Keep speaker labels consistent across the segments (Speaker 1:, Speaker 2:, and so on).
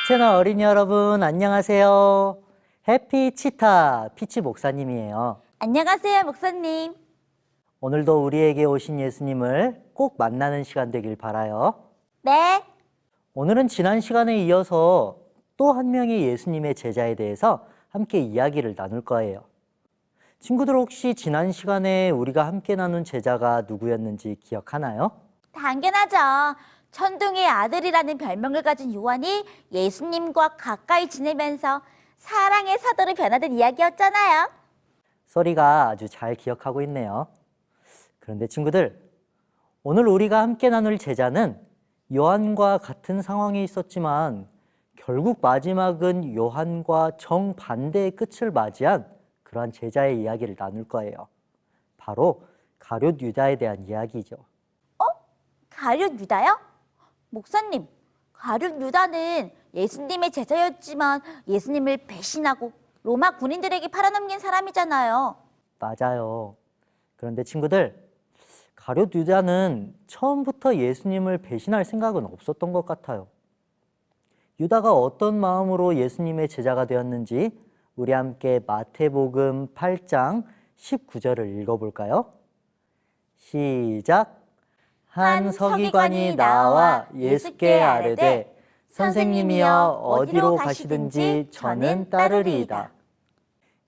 Speaker 1: 채널 어린이 여러분 안녕하세요. 해피 치타 피치 목사님이에요.
Speaker 2: 안녕하세요, 목사님.
Speaker 1: 오늘도 우리에게 오신 예수님을 꼭 만나는 시간 되길 바라요.
Speaker 2: 네,
Speaker 1: 오늘은 지난 시간에 이어서 또 한 명의 예수님의 제자에 대해서 함께 이야기를 나눌 거예요. 친구들 혹시 지난 시간에 우리가 함께 나눈 제자가 누구였는지 기억하나요?
Speaker 2: 당연하죠. 천둥의 아들이라는 별명을 가진 요한이 예수님과 가까이 지내면서 사랑의 사도로 변화된 이야기였잖아요.
Speaker 1: 소리가 아주 잘 기억하고 있네요. 그런데 친구들, 오늘 우리가 함께 나눌 제자는 요한과 같은 상황에 있었지만 결국 마지막은 요한과 정반대의 끝을 맞이한 그러한 제자의 이야기를 나눌 거예요. 바로 가룟 유다에 대한 이야기죠.
Speaker 2: 가룟 유다요? 목사님, 가룟 유다는 예수님의 제자였지만 예수님을 배신하고 로마 군인들에게 팔아넘긴 사람이잖아요.
Speaker 1: 맞아요. 그런데 친구들, 가룟 유다는 처음부터 예수님을 배신할 생각은 없었던 것 같아요. 유다가 어떤 마음으로 예수님의 제자가 되었는지 우리 함께 마태복음 8장 19절을 읽어볼까요? 시작! 한 서기관이 나와 예수께 아뢰되 선생님이여 어디로 가시든지 저는 따르리이다.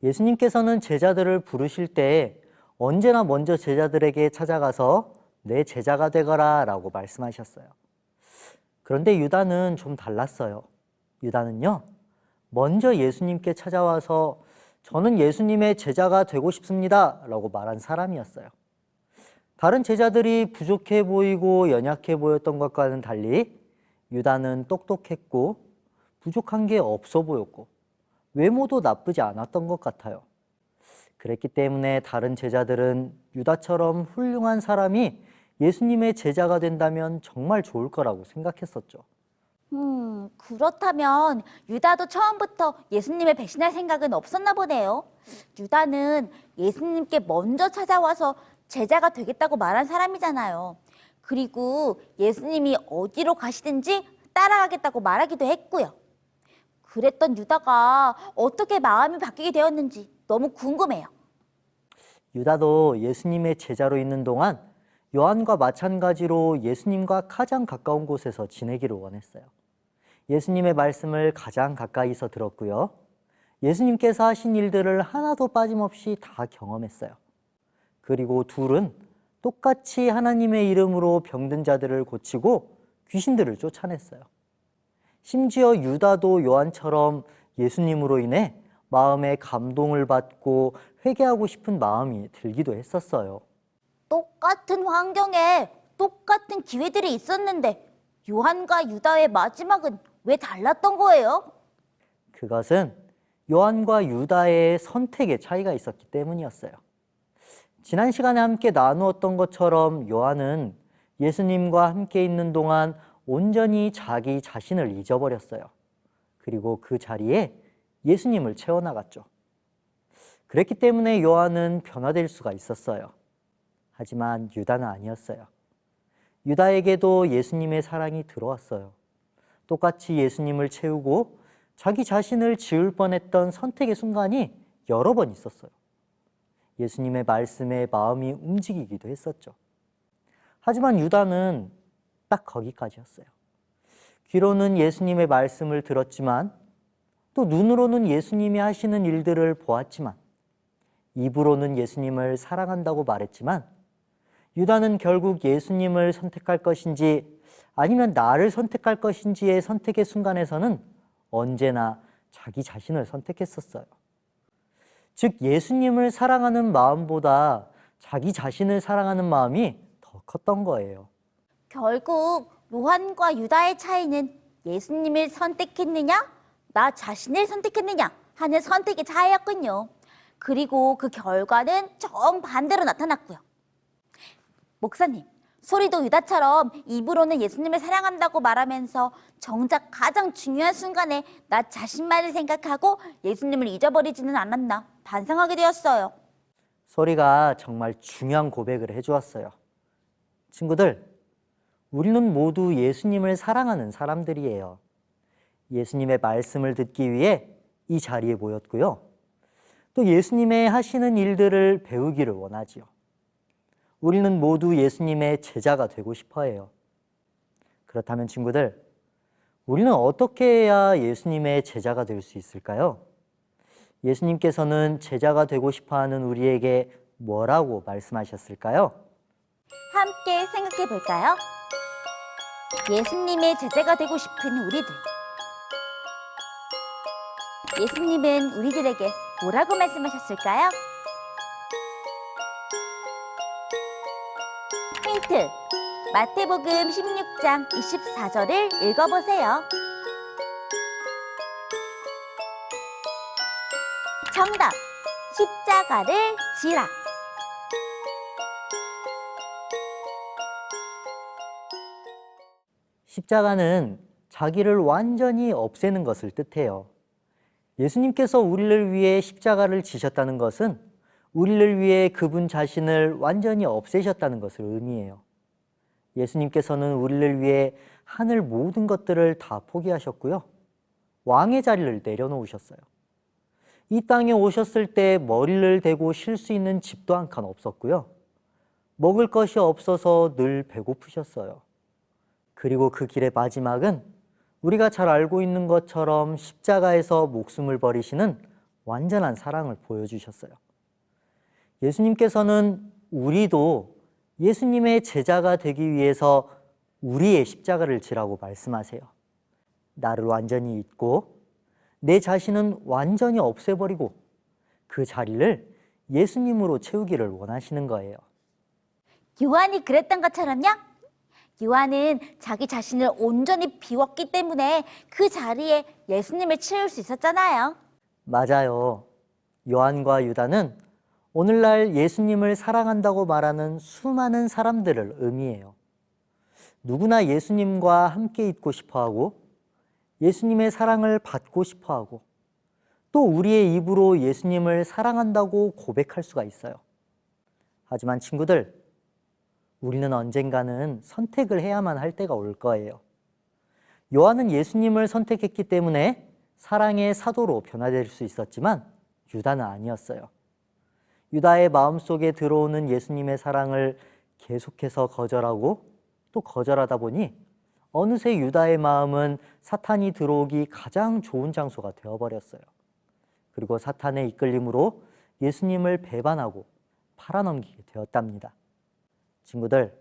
Speaker 1: 예수님께서는 제자들을 부르실 때 언제나 먼저 제자들에게 찾아가서 내 제자가 되거라 라고 말씀하셨어요. 그런데 유다는 좀 달랐어요. 유다는요, 먼저 예수님께 찾아와서 저는 예수님의 제자가 되고 싶습니다 라고 말한 사람이었어요. 다른 제자들이 부족해 보이고 연약해 보였던 것과는 달리 유다는 똑똑했고 부족한 게 없어 보였고 외모도 나쁘지 않았던 것 같아요. 그랬기 때문에 다른 제자들은 유다처럼 훌륭한 사람이 예수님의 제자가 된다면 정말 좋을 거라고 생각했었죠.
Speaker 2: 그렇다면 유다도 처음부터 예수님을 배신할 생각은 없었나 보네요. 유다는 예수님께 먼저 찾아와서 제자가 되겠다고 말한 사람이잖아요. 그리고 예수님이 어디로 가시든지 따라가겠다고 말하기도 했고요. 그랬던 유다가 어떻게 마음이 바뀌게 되었는지 너무 궁금해요.
Speaker 1: 유다도 예수님의 제자로 있는 동안 요한과 마찬가지로 예수님과 가장 가까운 곳에서 지내기를 원했어요. 예수님의 말씀을 가장 가까이서 들었고요. 예수님께서 하신 일들을 하나도 빠짐없이 다 경험했어요. 그리고 둘은 똑같이 하나님의 이름으로 병든 자들을 고치고 귀신들을 쫓아냈어요. 심지어 유다도 요한처럼 예수님으로 인해 마음에 감동을 받고 회개하고 싶은 마음이 들기도 했었어요.
Speaker 2: 똑같은 환경에 똑같은 기회들이 있었는데 요한과 유다의 마지막은 왜 달랐던 거예요?
Speaker 1: 그것은 요한과 유다의 선택의 차이가 있었기 때문이었어요. 지난 시간에 함께 나누었던 것처럼 요한은 예수님과 함께 있는 동안 온전히 자기 자신을 잊어버렸어요. 그리고 그 자리에 예수님을 채워나갔죠. 그랬기 때문에 요한은 변화될 수가 있었어요. 하지만 유다는 아니었어요. 유다에게도 예수님의 사랑이 들어왔어요. 똑같이 예수님을 채우고 자기 자신을 지울 뻔했던 선택의 순간이 여러 번 있었어요. 예수님의 말씀에 마음이 움직이기도 했었죠. 하지만 유다는 딱 거기까지였어요. 귀로는 예수님의 말씀을 들었지만 또 눈으로는 예수님이 하시는 일들을 보았지만 입으로는 예수님을 사랑한다고 말했지만 유다는 결국 예수님을 선택할 것인지 아니면 나를 선택할 것인지의 선택의 순간에서는 언제나 자기 자신을 선택했었어요. 즉 예수님을 사랑하는 마음보다 자기 자신을 사랑하는 마음이 더 컸던 거예요.
Speaker 2: 결국 요한과 유다의 차이는 예수님을 선택했느냐, 나 자신을 선택했느냐 하는 선택의 차이였군요. 그리고 그 결과는 정반대로 나타났고요. 목사님, 소리도 유다처럼 입으로는 예수님을 사랑한다고 말하면서 정작 가장 중요한 순간에 나 자신만을 생각하고 예수님을 잊어버리지는 않았나 반성하게 되었어요.
Speaker 1: 소리가 정말 중요한 고백을 해주었어요. 친구들, 우리는 모두 예수님을 사랑하는 사람들이에요. 예수님의 말씀을 듣기 위해 이 자리에 모였고요. 또 예수님의 하시는 일들을 배우기를 원하지요. 우리는 모두 예수님의 제자가 되고 싶어 해요. 그렇다면 친구들, 우리는 어떻게 해야 예수님의 제자가 될 수 있을까요? 예수님께서는 제자가 되고 싶어 하는 우리에게 뭐라고 말씀하셨을까요?
Speaker 2: 함께 생각해 볼까요? 예수님의 제자가 되고 싶은 우리들. 예수님은 우리들에게 뭐라고 말씀하셨을까요? 힌트. 마태복음 16장 24절을 읽어보세요. 정답! 십자가를 지라.
Speaker 1: 십자가는 자기를 완전히 없애는 것을 뜻해요. 예수님께서 우리를 위해 십자가를 지셨다는 것은 우리를 위해 그분 자신을 완전히 없애셨다는 것을 의미해요. 예수님께서는 우리를 위해 하늘 모든 것들을 다 포기하셨고요. 왕의 자리를 내려놓으셨어요. 이 땅에 오셨을 때 머리를 대고 쉴 수 있는 집도 한 칸 없었고요. 먹을 것이 없어서 늘 배고프셨어요. 그리고 그 길의 마지막은 우리가 잘 알고 있는 것처럼 십자가에서 목숨을 버리시는 완전한 사랑을 보여주셨어요. 예수님께서는 우리도 예수님의 제자가 되기 위해서 우리의 십자가를 지라고 말씀하세요. 나를 완전히 잊고 내 자신은 완전히 없애버리고 그 자리를 예수님으로 채우기를 원하시는 거예요.
Speaker 2: 요한이 그랬던 것처럼요? 요한은 자기 자신을 온전히 비웠기 때문에 그 자리에 예수님을 채울 수 있었잖아요.
Speaker 1: 맞아요. 요한과 유다는 오늘날 예수님을 사랑한다고 말하는 수많은 사람들을 의미해요. 누구나 예수님과 함께 있고 싶어하고 예수님의 사랑을 받고 싶어하고 또 우리의 입으로 예수님을 사랑한다고 고백할 수가 있어요. 하지만 친구들, 우리는 언젠가는 선택을 해야만 할 때가 올 거예요. 요한은 예수님을 선택했기 때문에 사랑의 사도로 변화될 수 있었지만 유다는 아니었어요. 유다의 마음속에 들어오는 예수님의 사랑을 계속해서 거절하고 또 거절하다 보니 어느새 유다의 마음은 사탄이 들어오기 가장 좋은 장소가 되어버렸어요. 그리고 사탄의 이끌림으로 예수님을 배반하고 팔아넘기게 되었답니다. 친구들,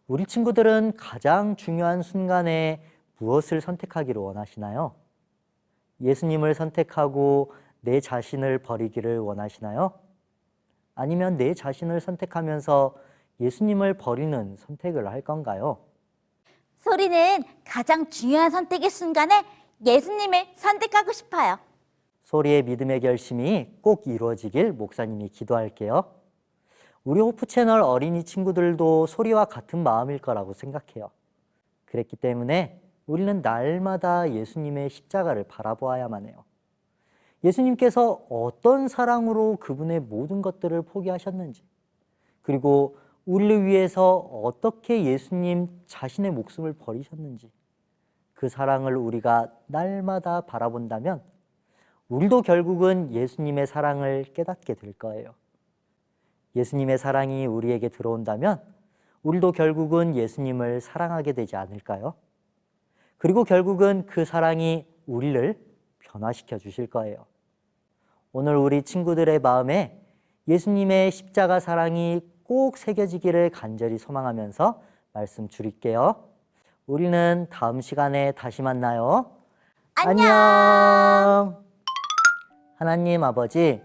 Speaker 1: 우리 친구들은 가장 중요한 순간에 무엇을 선택하기를 원하시나요? 예수님을 선택하고 내 자신을 버리기를 원하시나요? 아니면 내 자신을 선택하면서 예수님을 버리는 선택을 할 건가요?
Speaker 2: 소리는 가장 중요한 선택의 순간에 예수님을 선택하고 싶어요.
Speaker 1: 소리의 믿음의 결심이 꼭 이루어지길 목사님이 기도할게요. 우리 호프 채널 어린이 친구들도 소리와 같은 마음일 거라고 생각해요. 그랬기 때문에 우리는 날마다 예수님의 십자가를 바라보아야만 해요. 예수님께서 어떤 사랑으로 그분의 모든 것들을 포기하셨는지, 그리고 우리를 위해서 어떻게 예수님 자신의 목숨을 버리셨는지, 그 사랑을 우리가 날마다 바라본다면 우리도 결국은 예수님의 사랑을 깨닫게 될 거예요. 예수님의 사랑이 우리에게 들어온다면 우리도 결국은 예수님을 사랑하게 되지 않을까요? 그리고 결국은 그 사랑이 우리를 변화시켜 주실 거예요. 오늘 우리 친구들의 마음에 예수님의 십자가 사랑이 꼭 새겨지기를 간절히 소망하면서 말씀 줄일게요. 우리는 다음 시간에 다시 만나요. 안녕. 하나님 아버지,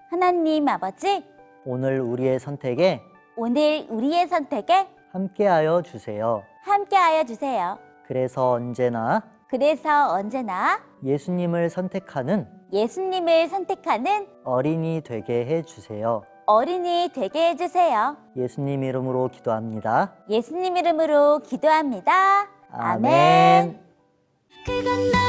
Speaker 2: 하나님 아버지,
Speaker 1: 오늘 우리의 선택에
Speaker 2: 오늘 우리의 선택에
Speaker 1: 함께하여 주세요.
Speaker 2: 함께하여 주세요.
Speaker 1: 그래서 언제나 예수님을 선택하는 어린이 되게 해주세요.
Speaker 2: 어린이 되게 해주세요.
Speaker 1: 예수님 이름으로 기도합니다.
Speaker 2: 예수님 이름으로 기도합니다.
Speaker 1: 아멘.
Speaker 2: 그건 나